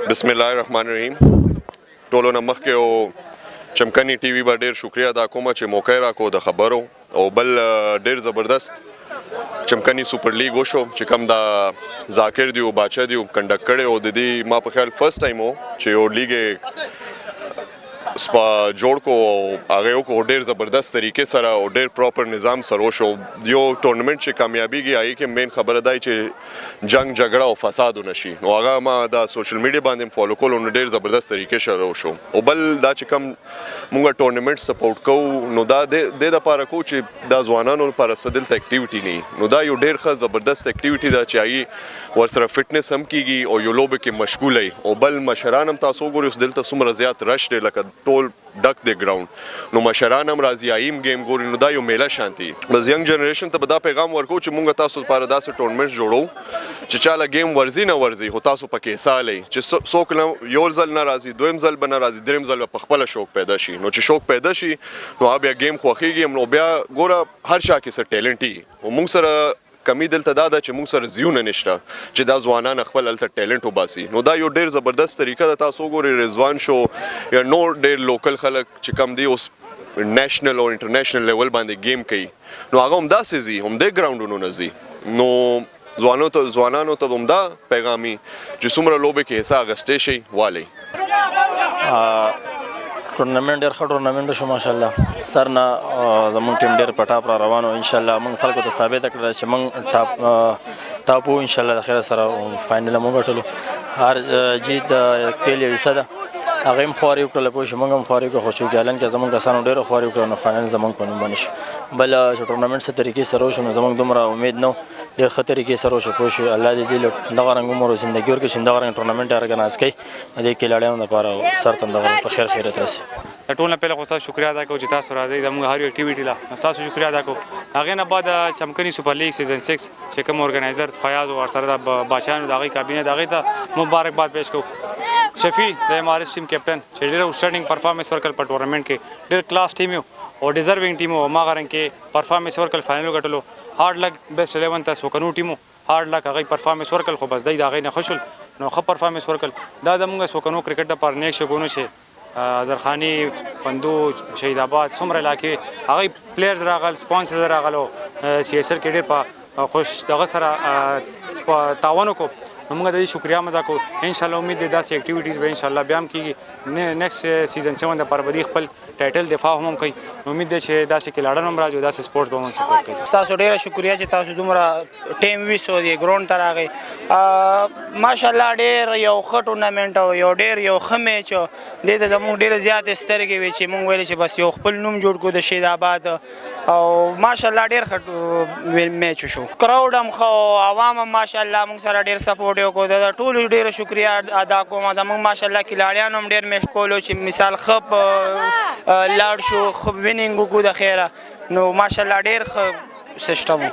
बिस्मिल्लाहिर्रहमानिर्रहीम ټولو نه مخکې او چمکني ټي وي به ډېر شکریا ادا کوم چې موقع راکو د خبرو او بل ډېر زبردست چمکني سپر لیګ وشو چې کوم دا ذاکر دی او باچا دی کنډک کړی او د دې ما په خیال فرست ټایم و چې یو لیګ سپا جوړ کو هغه یو کو ډېر زبردست طریقې سره او ډېر پراپر نظام سره وشو یو ټورنمنت چې کامیابیږي هغې کې مین خبره دی چې جنگ جګړه او فساد ونه شي نو هغه ما دا سوشل میډیا باندې فالو کولو نو ډېر زبردست طریقې سره وشو او بل دا چې کوم مونږ ټورنمنټ سپورټ کوو نو دا د دپاره کوو چې دا ځوانانو لپاره څه دلته اکټیویټي نه نو دا یو ډېر ښه زبردست اکټیویټي ده چې هغې ورسره فټنس هم کیږي او یو لوبې کې مشغوله وي او بل مشران هم تاسو وګورئ اوس دلته څومره زیات رش دی لکه ټول ډک دی ګراوند نو مشران هم راځي آیم گیم ګوري نو دا یو میله شانتي بس ینګ جنریشن ته به دا پیغام ورکو چې مونږ تاسو لپاره داسې ټورنمنټ جوړو چې چاله گیم ورزي نه ورزي خو تاسو پکې حصه لئ چې څوک یو ځل نه راځي دویم ځل به نه راځي دریم ځل به په خپله شوق پیدا شي نو چې شوق پیدا شي نو هغه بیا گیم خوښېږي نو بیا ګوره هر چا کې څه ټیلنټ وي او مونږ سره کمی دلته دا ده چې موږ سره زیونه نشته چې دا ځوانان خپل هلته ټیلنټ وباسي نو دا یو ډېر زبردست طریقه ده تاسو وګورئ رضوان شو یا نور ډېر لوکل خلک چې کم دی اوس نیشنل او انټرنیشنل لیول باندې گیم کوي نو هغه همداسې ځي همدې ګراونډونو نه ځي نو ځوانانو ته همدا پیغامي چې څومره لوبې کې حصه اخیستی شي والی ټورنمنټ ډېر ښه ټورنمنټ شو ماشاءالله سر نه زموږ ټیم ډېر په ټاپ را روان و انشاءالله موږ خلکو ته ثابته کړله چې موږ ټاپ وو انشاءالله د خیره سره فاینل هم وګټلو هر جیت پیل یو حصه ده هغه هم خواري وکړله پوه شو موږ هم خواري وکړو خو چونکې که زموږ کسانو ډېره خواري وکړه نو فاینل زموږ په نوم باندې شو بل چې ټورنمنټ څه طریقې سره وشو نو زموږ دومره امید نه و ډېر ښه طریقې سره وشو پوه شو الله دې دې دغه رنګ عمر او زندګي ورکړي چې دغه رنګ ټورنمنټ ارګنایز کوي د دې کلاړیانو لپاره سر ته دغه په خیر خیرت رسي د ټول نه پهله خو تاسو شکریا ادا کوو چې تاسو راځئ زموږ هر یو اکټیویټي له تاسو شکریا ادا کوو هغې نه بعد چمکني سوپر لیګ سیزن 6 چې کوم ارګنایزر فیاض او ورسره د بادشاهانو د هغې کابینه د هغې ته مبارکباد پیش کوو شفیع د ایم آر ایس ټیم کیپټن چې ډېر آوټسټینډینګ پرفارمنس ورکړل په ټورنمنټ کې ډېر کلاس ټیم یو او ډیزروینګ ټیم و هماغه رنګ کې پرفارمنس ورکړل فاینل وګټلو هارډ لک بیسټ 11 ته سوکنو ټیم و هارډ لک هغې پرفارمنس ورکړل خو بس دی د هغې نه ښه شول نو ښه پرفارمنس ورکړل دا زموږ سوکنو کرکټ دپاره نیک شګونو چې زرخاني پندو شهید آباد څومره علاقې هغې پلیئرز راغل سپانسرز راغلو سی ایس ال کې ډېر په خوش دغه سره تعاون وکړو نو موږ د دې شکریا هم ادا کوو انشاءالله امید دی داسې اکټیویټیز به انشاءالله بیا هم کېږي نیکسټ سیزن 7 دپاره به دوی خپل ټایټل دفاع هم کوي امید دی چې داسې کلاړان هم راځي داسې سپورټس به هم سپورټ کوي تاسو ډېره شکریا چې تاسو دومره ټیم ویسو دی ګراوند ته راغی ماشاءالله ډېر یو ښه ټورنمنټ او یو ډېر یو ښه میچ و دې ته زموږ ډېرې زیاتې سترګې وې چې موږ ویلې چې بس یو خپل نوم جوړ کړو د شهید آباد او ماشاءالله ډېر ښه میچ شو کراوډ هم ښه او عوام هم ماشاءالله موږ سره ډېر سپورټ یې وکړو د ټولو ډېره شکریا ادا کوم زموږ ماشاءالله کلاړیانو هم ډېر میچ کولو چې مثال ښه په لاړ شو ښه وینینګ وکړو د خیره نو ماشاءالله ډېر ښه سیسټم و